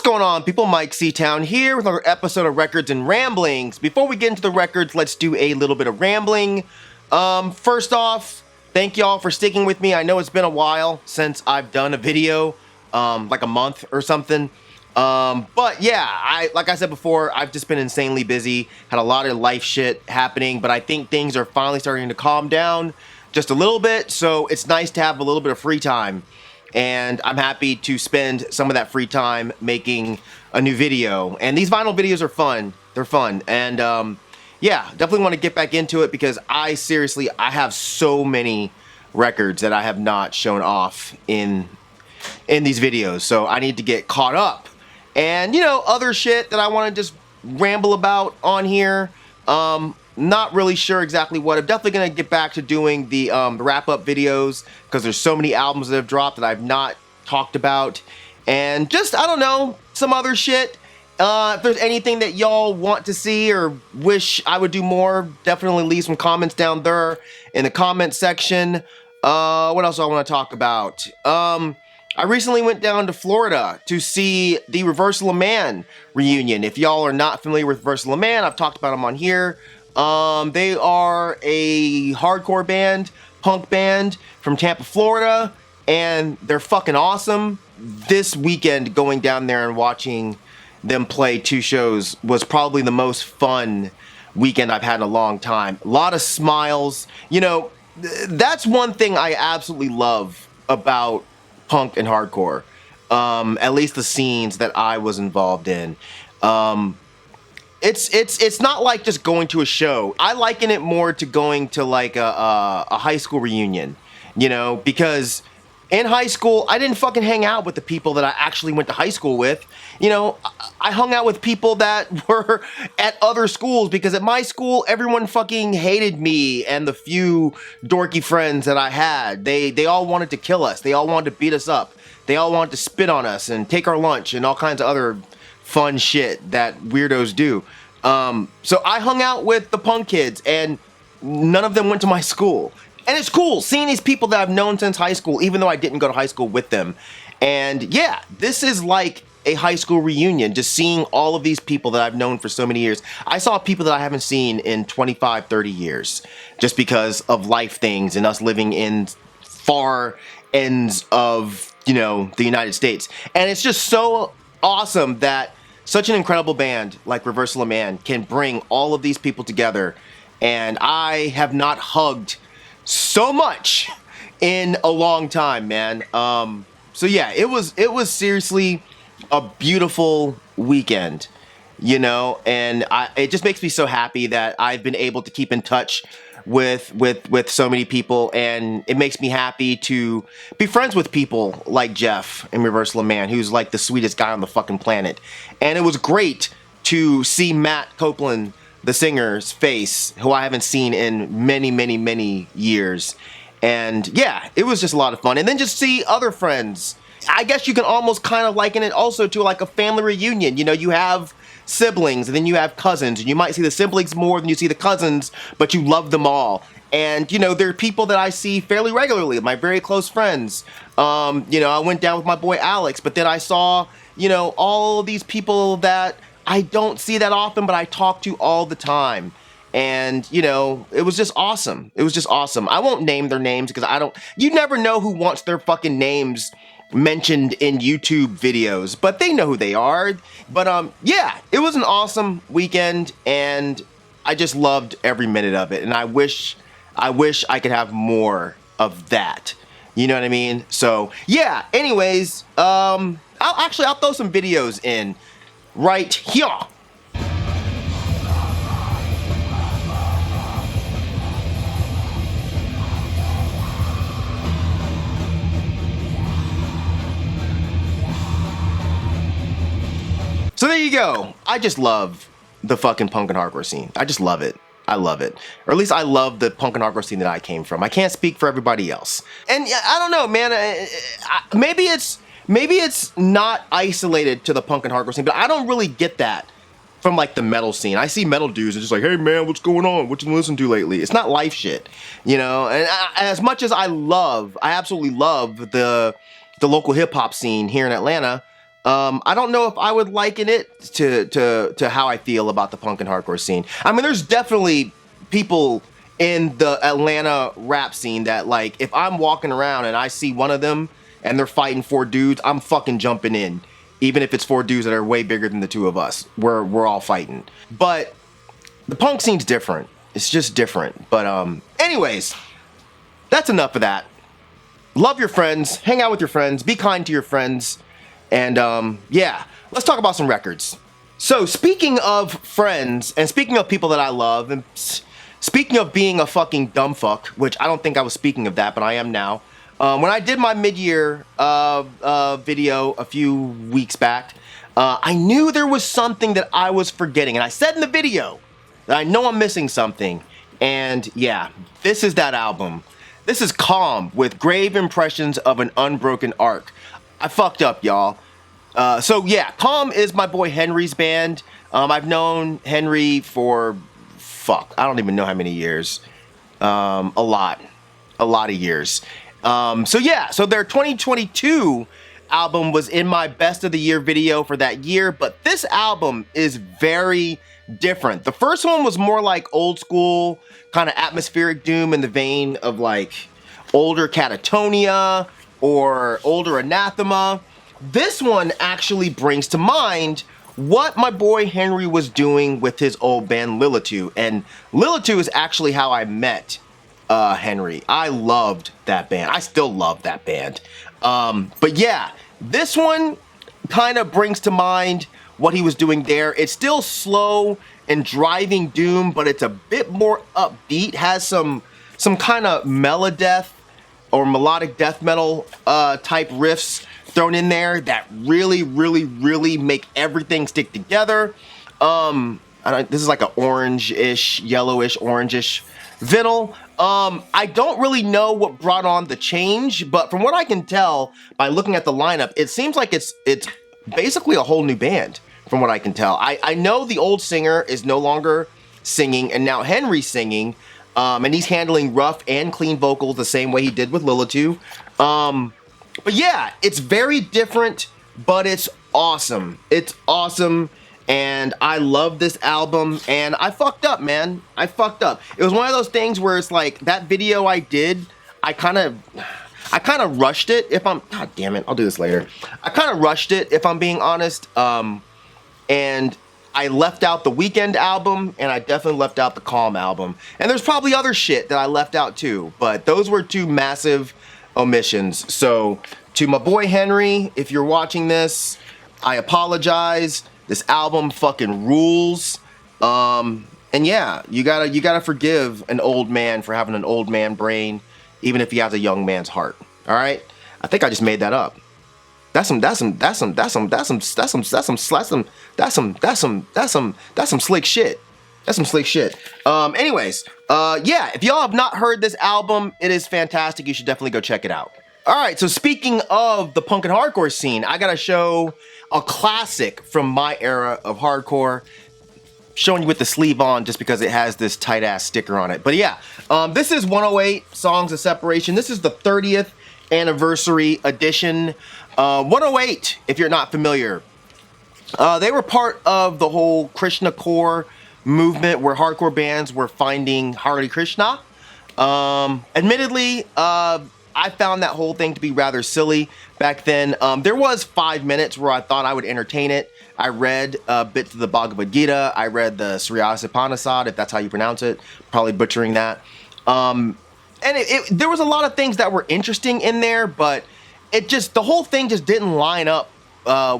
going on, people? Myke C-Town here with another episode of Records and Ramblings. Before we get into the records, let's do a little bit of rambling. First off, thank y'all for sticking with me. I know it's been a while since I've done a video, like a month or something. But yeah, like I said before, I've just been insanely busy, had a lot of life shit happening, but I think things are finally starting to calm down just a little bit, so it's nice to have a little bit of free time. And I'm happy to spend some of that free time making a new video. And these vinyl videos are fun. They're fun. And yeah, definitely want to get back into it because I have so many records that I have not shown off in these videos. So I need to get caught up. And, you know, other shit that I want to just ramble about on here. Not really sure exactly what. I'm definitely going to get back to doing the wrap-up videos because there's so many albums that have dropped that I've not talked about. And just, I don't know, some other shit. If there's anything that y'all want to see or wish I would do more, definitely leave some comments down there in the comment section. What else do I want to talk about? I recently went down to Florida to see the Reversal of Man reunion. If y'all are not familiar with Reversal of Man, I've talked about them on here. They are a hardcore band, punk band from Tampa, Florida, and they're fucking awesome. This weekend, going down there and watching them play 2 shows was probably the most fun weekend I've had in a long time. A lot of smiles. You know, that's one thing I absolutely love about punk and hardcore. At least the scenes that I was involved in. It's not like just going to a show. I liken it more to going to like a high school reunion, you know, because in high school, I didn't fucking hang out with the people that I actually went to high school with. You know, I hung out with people that were at other schools because at my school, everyone fucking hated me and the few dorky friends that I had. They all wanted to kill us. They all wanted to beat us up. They all wanted to spit on us and take our lunch and all kinds of other fun shit that weirdos do. So I hung out with the punk kids and none of them went to my school. And it's cool seeing these people that I've known since high school, even though I didn't go to high school with them. And yeah, this is like a high school reunion, just seeing all of these people that I've known for so many years. I saw people that I haven't seen in 25, 30 years just because of life things and us living in far ends of, you know, the United States. And it's just so awesome that such an incredible band like Reversal of Man can bring all of these people together, and I have not hugged so much in a long time, man. So yeah, it was seriously a beautiful weekend, you know, and it just makes me so happy that I've been able to keep in touch with so many people, and it makes me happy to be friends with people like Jeff in Reversal of Man, who's like the sweetest guy on the fucking planet. And it was great to see Matt Copeland, the singer's face, who I haven't seen in many, many, many years. And yeah, it was just a lot of fun. And then just see other friends. I guess you can almost kind of liken it also to like a family reunion. You know, you have siblings and then you have cousins, and you might see the siblings more than you see the cousins, but you love them all. And you know, there are people that I see fairly regularly, my very close friends. You know, I went down with my boy Alex, but then I saw, you know, all of these people that I don't see that often, but I talk to all the time. And, you know, it was just awesome. It was just awesome. I won't name their names because you never know who wants their fucking names mentioned in YouTube videos, but they know who they are. But yeah, it was an awesome weekend and I just loved every minute of it, and I wish I could have more of that. You know what I mean? So yeah, anyways, I'll throw some videos in right here. So there you go. I just love the fucking punk and hardcore scene. I just love it. I love it. Or at least I love the punk and hardcore scene that I came from. I can't speak for everybody else. And I don't know, man. Maybe it's not isolated to the punk and hardcore scene, but I don't really get that from like the metal scene. I see metal dudes and just like, hey man, what's going on? What you been listening to lately? It's not life shit, you know? And as much as I absolutely love the local hip hop scene here in Atlanta, I don't know if I would liken it to how I feel about the punk and hardcore scene. I mean, there's definitely people in the Atlanta rap scene that, like, if I'm walking around and I see one of them and they're fighting 4 dudes, I'm fucking jumping in. Even if it's 4 dudes that are way bigger than the 2 of us. We're all fighting. But the punk scene's different. It's just different. But anyways, that's enough of that. Love your friends, hang out with your friends, be kind to your friends, and yeah, let's talk about some records. So speaking of friends, and speaking of people that I love, and speaking of being a fucking dumb fuck, which I don't think I was speaking of that, but I am now. When I did my mid-year video a few weeks back, I knew there was something that I was forgetting, and I said in the video that I know I'm missing something, and yeah, this is that album. This is Qaalm with Grave Impressions of an Unbroken Arc. I fucked up, y'all. So yeah, Qaalm is my boy Henry's band. I've known Henry for, I don't even know how many years. A lot of years. So yeah, so their 2022 album was in my best of the year video for that year, but this album is very different. The first one was more like old school, kind of atmospheric doom in the vein of like older Catatonia or older Anathema. This one actually brings to mind what my boy Henry was doing with his old band Lilitu, and Lilitu is actually how I met Henry. I loved that band. I still love that band. But yeah, this one kind of brings to mind what he was doing there. It's still slow and driving doom, but it's a bit more upbeat, has some kind of melodeath or melodic death metal type riffs thrown in there that really make everything stick together. This is like an orange-ish, yellowish, orangish vinyl. I don't really know what brought on the change, but from what I can tell by looking at the lineup, it seems like it's basically a whole new band. From what I can tell, I know the old singer is no longer singing, and now Henry's singing, and he's handling rough and clean vocals the same way he did with Lilitu. But yeah, it's very different, but it's awesome. It's awesome, and I love this album, and I fucked up, man. I fucked up. It was one of those things where it's like, that video I did, I kind of rushed it, God damn it, I'll do this later. I kind of rushed it, if I'm being honest, and I left out the Weekend album, and I definitely left out the Qaalm album. And there's probably other shit that I left out too, but those were 2 massive omissions. So to my boy Henry, if you're watching this, I apologize. This album fucking rules. And yeah, you gotta forgive an old man for having an old man brain, even if he has a young man's heart. All right? I think I just made that up. That's some slick shit. That's some slick shit. Anyways, yeah, if y'all have not heard this album, it is fantastic. You should definitely go check it out. All right, so speaking of the punk and hardcore scene, I gotta show a classic from my era of hardcore. Showing you with the sleeve on just because it has this tight ass sticker on it. But yeah, this is 108 Songs of Separation. This is the 30th anniversary edition. 108, if you're not familiar, they were part of the whole Krishna core movement where hardcore bands were finding Hare Krishna. Admittedly, I found that whole thing to be rather silly back then. There was 5 minutes where I thought I would entertain it. I read bits of the Bhagavad Gita. I read the Sriyasa Upanishad, if that's how you pronounce it. Probably butchering that. And there was a lot of things that were interesting in there, but the whole thing just didn't line up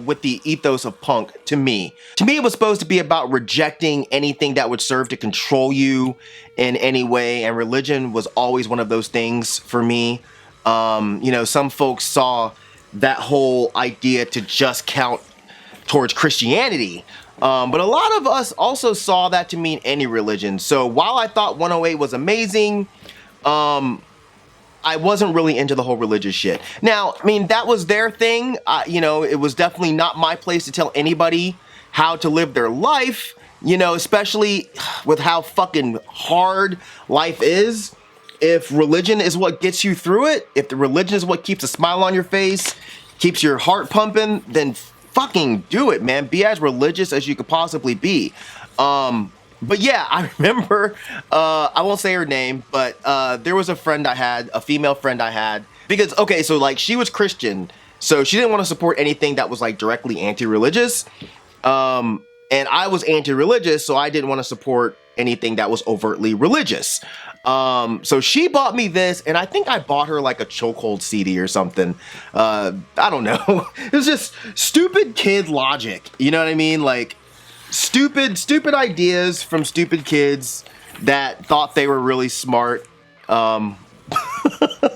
with the ethos of punk to me. To me, it was supposed to be about rejecting anything that would serve to control you in any way, and religion was always one of those things for me. You know, some folks saw that whole idea to just count towards Christianity, but a lot of us also saw that to mean any religion. So while I thought 108 was amazing, I wasn't really into the whole religious shit. Now, I mean, that was their thing. You know, it was definitely not my place to tell anybody how to live their life, you know, especially with how fucking hard life is. If religion is what gets you through it, if the religion is what keeps a smile on your face, keeps your heart pumping, then fucking do it, man. Be as religious as you could possibly be. But yeah, I remember, I won't say her name, but there was a friend I had, a female friend I had, because, okay, so like she was Christian, so she didn't want to support anything that was like directly anti-religious. And I was anti-religious, so I didn't want to support anything that was overtly religious. So she bought me this, and I think I bought her like a Chokehold CD or something. I don't know. It was just stupid kid logic. You know what I mean? Like stupid ideas from stupid kids that thought they were really smart. I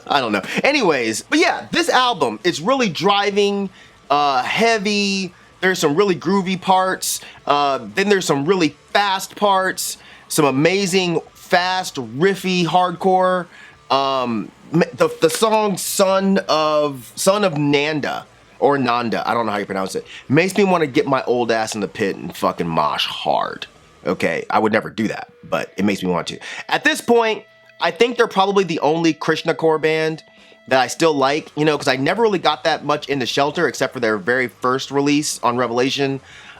don't know. Anyways, but yeah, this album, it's really driving, heavy. There's some really groovy parts. Then there's some really fast parts. Some amazing, fast, riffy, hardcore. The song Son of Nanda, or Nanda, I don't know how you pronounce it, makes me want to get my old ass in the pit and fucking mosh hard. Okay, I would never do that, but it makes me want to. At this point, I think they're probably the only Krishnacore band that I still like, you know, because I never really got that much into Shelter except for their very first release on Revelation.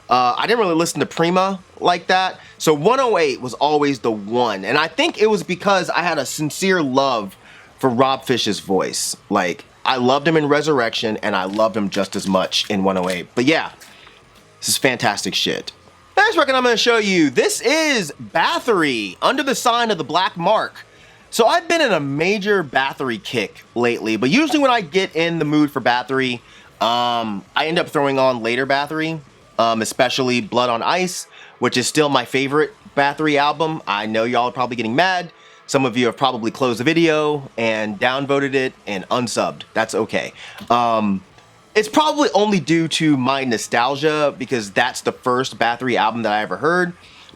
I didn't really listen to Prima like that, so 108 was always the one, and I think it was because I had a sincere love for Rob Fish's voice. Like, I loved him in Resurrection, and I loved him just as much in 108. But yeah, this is fantastic shit. Next record I'm going to show you, this is Bathory, Under the Sign of the Black Mark. So I've been in a major Bathory kick lately, but usually when I get in the mood for Bathory, I end up throwing on later Bathory, especially Blood on Ice, which is still my favorite Bathory album. I know y'all are probably getting mad. Some of you have probably closed the video and downvoted it and unsubbed. That's okay. It's probably only due to my nostalgia because that's the first Bathory album that I ever heard.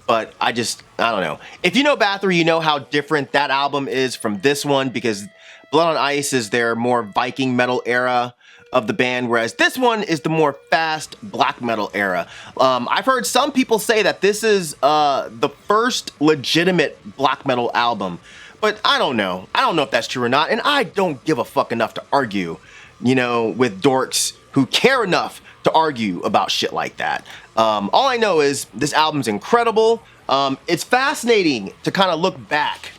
But I don't know. If you know Bathory, you know how different that album is from this one because Blood on Ice is their more Viking metal era of the band, whereas this one is the more fast black metal era. I've heard some people say that this is the first legitimate black metal album, but I don't know. I don't know if that's true or not, and I don't give a fuck enough to argue, you know, with dorks who care enough to argue about shit like that. All I know is this album's incredible. It's fascinating to kind of look back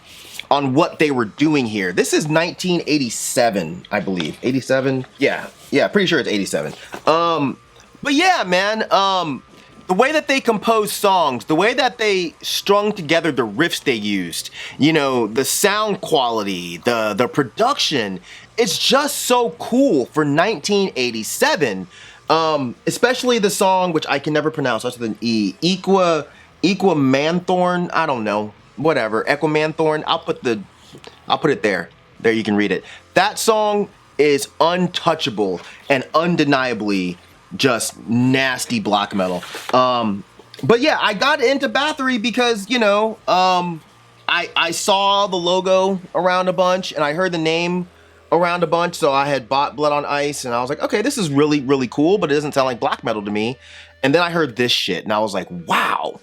on what they were doing here. This is 1987, I believe. 87? Yeah, pretty sure it's 87. But yeah, man, the way that they composed songs, the way that they strung together the riffs they used, you know, the sound quality, the production, it's just so cool for 1987. Especially the song, which I can never pronounce, other than Equamanthorn, I don't know, whatever, Equamanthorn, I'll put it there. There, you can read it. That song is untouchable and undeniably just nasty black metal. But yeah, I got into Bathory because, you know, I saw the logo around a bunch and I heard the name around a bunch, so I had bought Blood on Ice and I was like, okay, this is really, really cool, but it doesn't sound like black metal to me. And then I heard this shit and I was like, wow,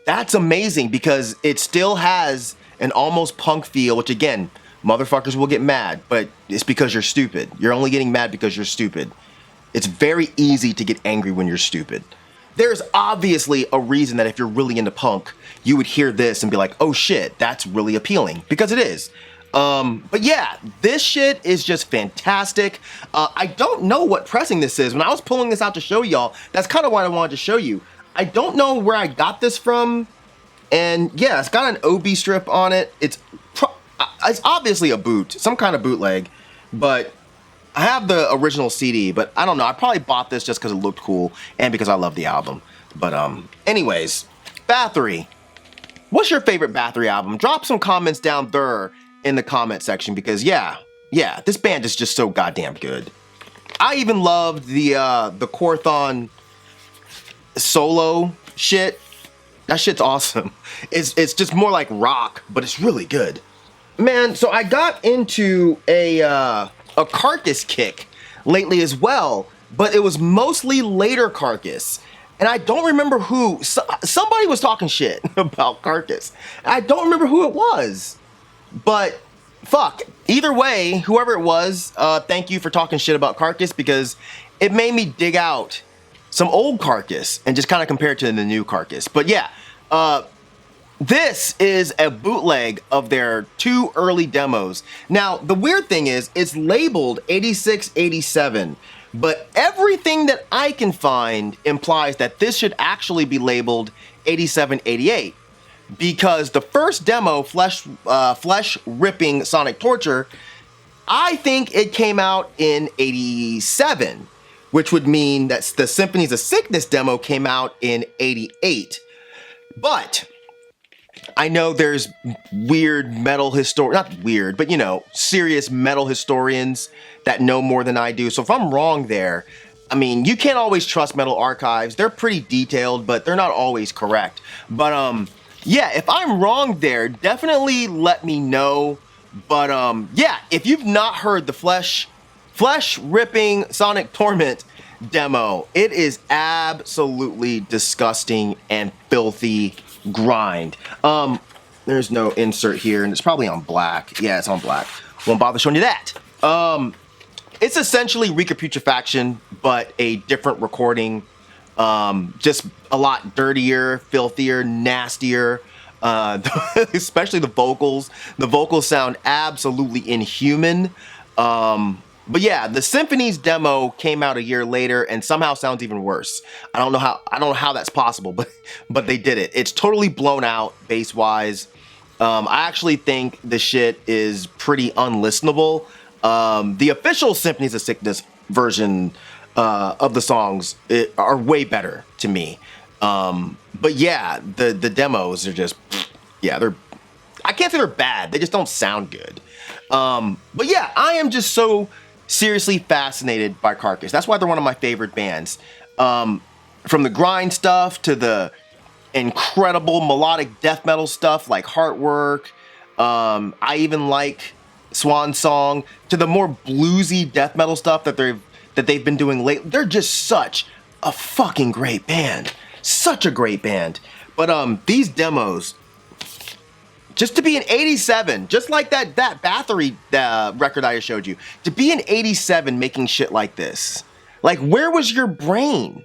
that's amazing because it still has an almost punk feel, which again, motherfuckers will get mad, but it's because you're stupid. You're only getting mad because you're stupid. It's very easy to get angry when you're stupid. There's obviously a reason that if you're really into punk, you would hear this and be like, oh shit, that's really appealing, because it is. But yeah, this shit is just fantastic. I don't know what pressing this is. When I was pulling this out to show y'all, that's kind of what I wanted to show you. I don't know where I got this from. And yeah, it's got an OB strip on it. It's obviously a boot, some kind of bootleg, but I have the original CD, but I don't know. I probably bought this just because it looked cool and because I love the album. But anyways, Bathory. What's your favorite Bathory album? Drop some comments down there in the comment section because yeah, this band is just so goddamn good. I even loved the Quorthon solo shit. That shit's awesome. It's just more like rock, but it's really good. Man, so I got into a Carcass kick lately as well, but it was mostly later Carcass. And I don't remember who. Somebody was talking shit about Carcass. I don't remember who it was. But fuck, either way, whoever it was, thank you for talking shit about Carcass because it made me dig out some old Carcass and just kind of compare it to the new Carcass. But yeah, this is a bootleg of their 2 early demos. Now, the weird thing is, it's labeled 86, 87, but everything that I can find implies that this should actually be labeled 87, 88. Because the first demo, Flesh Ripping Sonic Torture, I think it came out in 87, which would mean that the Symphonies of Sickness demo came out in 88. But I know there's weird metal not weird, but serious metal historians that know more than I do. So if I'm wrong there, I mean, you can't always trust metal archives. They're pretty detailed, but they're not always correct. But yeah, if I'm wrong there, definitely let me know. But yeah, if you've not heard the Flesh Ripping Sonic Torment demo, it is absolutely disgusting and filthy grind. There's no insert here, and it's probably on black. Yeah, it's on black. Won't bother showing you that. It's essentially Recaputrefaction, but a different recording. Just a lot dirtier, filthier, nastier. Especially the vocals. The vocals sound absolutely inhuman. But yeah, the Symphonies demo came out a year later and somehow sounds even worse. I don't know how that's possible, but they did it. It's totally blown out bass wise. I actually think the shit is pretty unlistenable. The official Symphonies of Sickness version of the songs are way better to me. But yeah, the demos are just, yeah, I can't say they're bad. They just don't sound good. But yeah, I am just so seriously fascinated by Carcass. That's why they're one of my favorite bands. From the grind stuff to the incredible melodic death metal stuff like Heartwork. I even like Swan Song, to the more bluesy death metal stuff that they've been doing lately. They're just such a fucking great band. Such a great band. But these demos, just to be an 87, just like that Bathory record I showed you, to be an 87 making shit like this, like, where was your brain?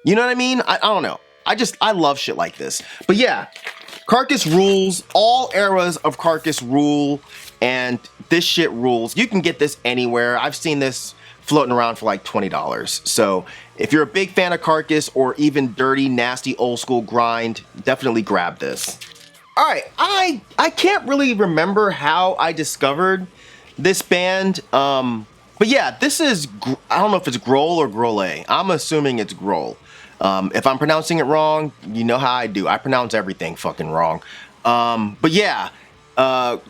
You know what I mean? I don't know. I love shit like this. But yeah, Carcass rules. All eras of Carcass rule, and this shit rules. You can get this anywhere. I've seen this floating around for like $20. So if you're a big fan of Carcass or even dirty, nasty, old school grind, definitely grab this. All right, I can't really remember how I discovered this band. But yeah, this is, I don't know if it's Grole or Grole. I'm assuming it's Grole. If I'm pronouncing it wrong, you know how I do. I pronounce everything fucking wrong. But yeah, I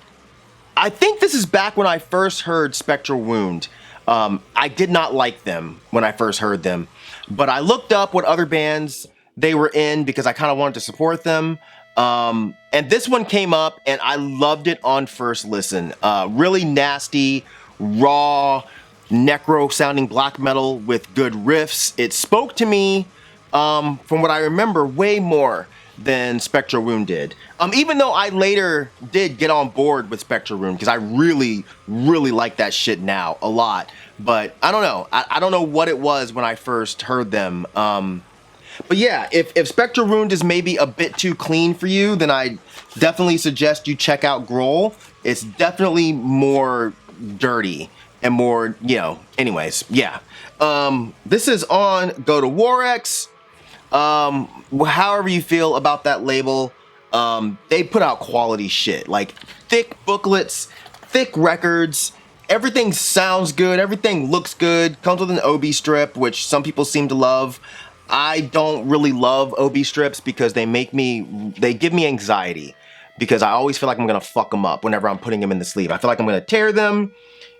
think this is back when I first heard Spectral Wound. I did not like them when I first heard them, but I looked up what other bands they were in because I kind of wanted to support them. And this one came up and I loved it on first listen. Really nasty, raw, necro sounding black metal with good riffs. It spoke to me, from what I remember, way more than Spectral Wound did. Even though I later did get on board with Spectral Wound because I really, really like that shit now a lot. But I don't know. I don't know what it was when I first heard them. But yeah, if Spectral Wound is maybe a bit too clean for you, then I definitely suggest you check out Grole. It's definitely more dirty and more, anyways, yeah. This is on Go to Warex. However you feel about that label, they put out quality shit, like thick booklets, thick records. Everything sounds good. Everything looks good. Comes with an OB strip, which some people seem to love. I don't really love OB strips because they give me anxiety because I always feel like I'm going to fuck them up whenever I'm putting them in the sleeve. I feel like I'm going to tear them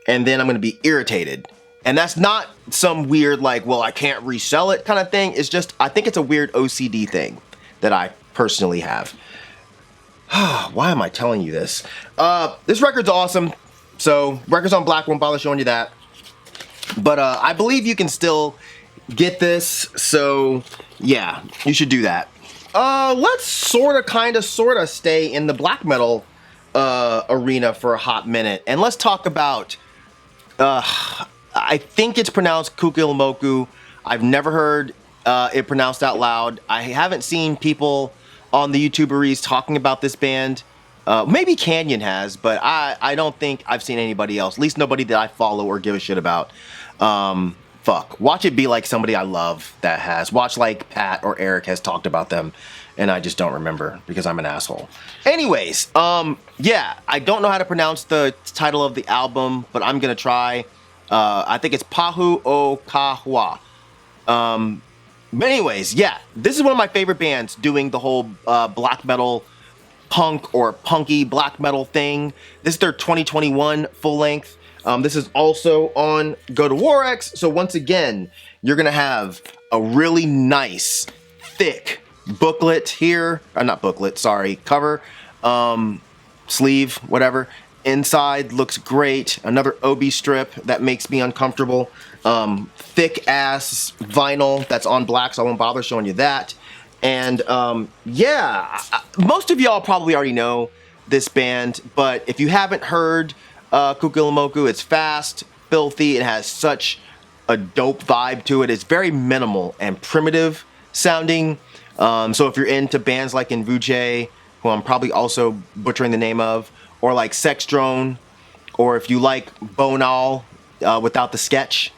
and then I'm going to be irritated. And that's not some weird, like, well, I can't resell it kind of thing. It's just, I think it's a weird OCD thing that I personally have. Why am I telling you this? This record's awesome. So, records on black, won't bother showing you that. But I believe you can still get this. So, yeah, you should do that. Let's sorta stay in the black metal arena for a hot minute. And let's talk about, I think it's pronounced Kuka-ilimoku. I've never heard it pronounced out loud. I haven't seen people on the YouTuberies talking about this band. Maybe Canyon has, but I don't think I've seen anybody else. At least nobody that I follow or give a shit about. Fuck. Watch it be like somebody I love that has. Watch like Pat or Eric has talked about them, and I just don't remember because I'm an asshole. Anyways, yeah, I don't know how to pronounce the title of the album, but I'm gonna try. I think it's Pahu O Ka Ua. But anyways, yeah, this is one of my favorite bands doing the whole black metal punk or punky black metal thing. This is their 2021 full length. This is also on Go to Warx. So once again, you're gonna have a really nice, thick booklet here. Not booklet, sorry, cover, sleeve, whatever. Inside looks great. Another OB strip that makes me uncomfortable. Thick ass vinyl that's on black, so I won't bother showing you that. And yeah, most of y'all probably already know this band, but if you haven't heard Qaalm, it's fast, filthy, it has such a dope vibe to it. It's very minimal and primitive sounding. So if you're into bands like Invuje, who I'm probably also butchering the name of, or like Sex Drone, or if you like Bonal without the sketch,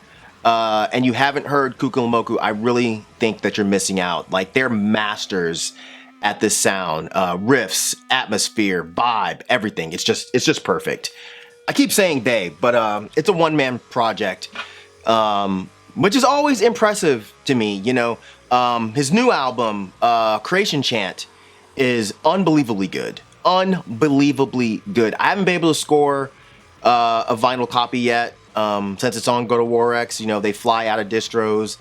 and you haven't heard Qaalm, I really think that you're missing out. Like, they're masters at this sound, riffs, atmosphere, vibe, everything. It's just perfect. I keep saying they, but it's a one-man project, which is always impressive to me. You know, his new album, Creation Chant, is unbelievably good. Unbelievably good. I haven't been able to score a vinyl copy yet. Since it's on Go to Warx, you know, they fly out of distros,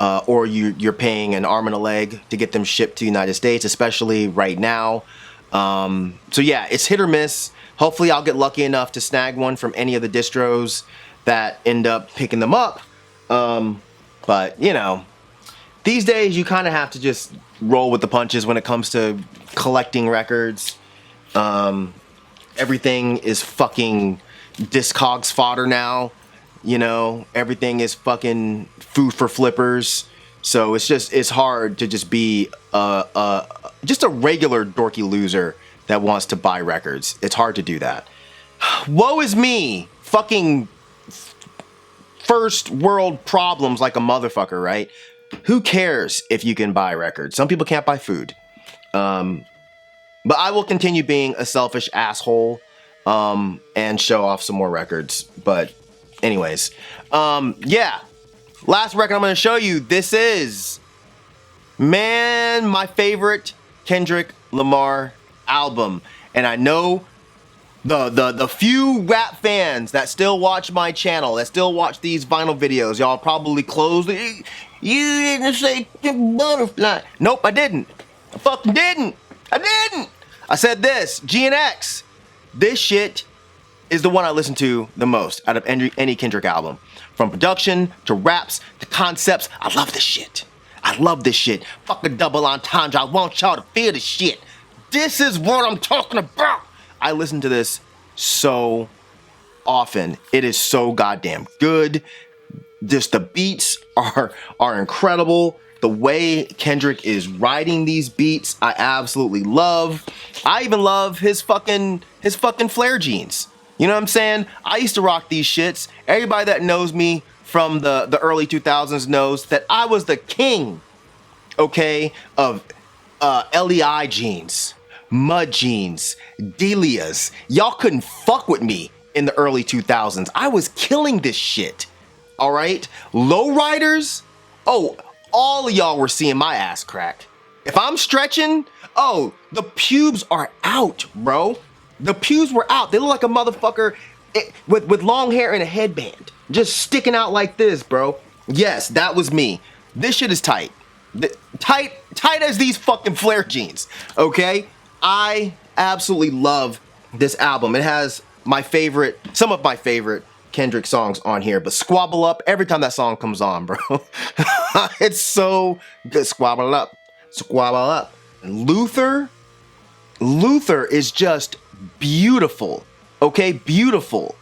or you're paying an arm and a leg to get them shipped to the United States, especially right now. So yeah, it's hit or miss. Hopefully I'll get lucky enough to snag one from any of the distros that end up picking them up. But, you know, these days you kind of have to just roll with the punches when it comes to collecting records. Everything is fucking Discogs fodder now, you know, everything is fucking food for flippers. So it's hard to just be just a regular dorky loser that wants to buy records. It's hard to do that. Woe is me, fucking first world problems like a motherfucker, right? Who cares if you can buy records? Some people can't buy food. But I will continue being a selfish asshole and show off some more records. But anyways, yeah, last record I'm going to show you. This is, man, my favorite Kendrick Lamar album. And I know the few rap fans that still watch my channel, that still watch these vinyl videos, y'all probably closed it. You didn't say butterfly. Nope, I didn't. I fucking didn't. I said this, GNX. This shit is the one I listen to the most out of any Kendrick album. From production to raps to concepts, I love this shit. Fuck a double entendre. I want y'all to feel the shit. This is what I'm talking about. I listen to this so often. It is so goddamn good. Just the beats are incredible. The way Kendrick is writing these beats, I absolutely love. I even love his fucking flare jeans. You know what I'm saying? I used to rock these shits. Everybody that knows me from the early 2000s knows that I was the king, okay, of LEI jeans, mud jeans, Delias. Y'all couldn't fuck with me in the early 2000s. I was killing this shit, all right? Lowriders, oh, all of y'all were seeing my ass crack. If I'm stretching, oh, the pubes are out, bro. The pubes were out. They look like a motherfucker with long hair and a headband, just sticking out like this, bro. Yes, that was me. This shit is tight. Tight as these fucking flare jeans, okay? I absolutely love this album. It has some of my favorite Kendrick songs on here, but Squabble Up, every time that song comes on, bro, it's so good. Squabble Up. And Luther is just beautiful, okay? Beautiful.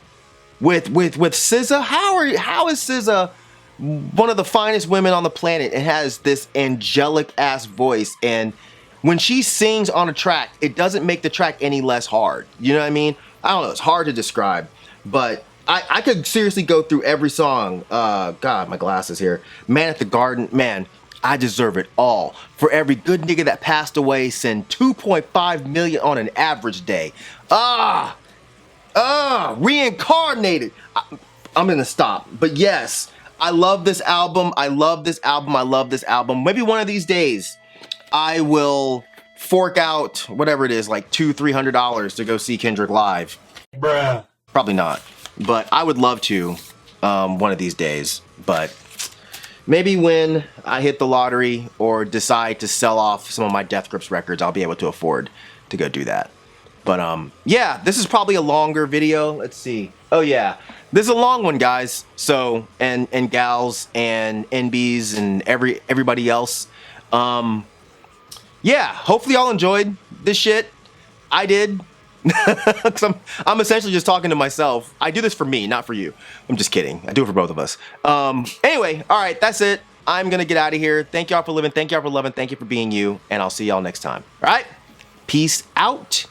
With SZA, how is SZA one of the finest women on the planet and has this angelic ass voice, and when she sings on a track, it doesn't make the track any less hard. You know what I mean? I don't know, it's hard to describe, but I could seriously go through every song. God, my glasses here. Man at the Garden, man, I deserve it all. For every good nigga that passed away, send 2.5 million on an average day. Reincarnated. I'm gonna stop, but yes, I love this album. I love this album. I love this album. Maybe one of these days, I will fork out whatever it is, like $200-300 to go see Kendrick live. Bruh. Probably not, but I would love to one of these days. But maybe when I hit the lottery or decide to sell off some of my Death Grips records, I'll be able to afford to go do that. But yeah, this is probably a longer video. Let's see. Oh yeah, this is a long one, guys. So and gals and NBs and everybody else. Yeah, hopefully y'all enjoyed this shit. I did. I'm essentially just talking to myself. I do this for me, not for you. I'm just kidding. I do it for both of us. Anyway, all right, that's it. I'm gonna get out of here. Thank y'all for living. Thank y'all for loving. Thank you for being you. And I'll see y'all next time. All right? Peace out.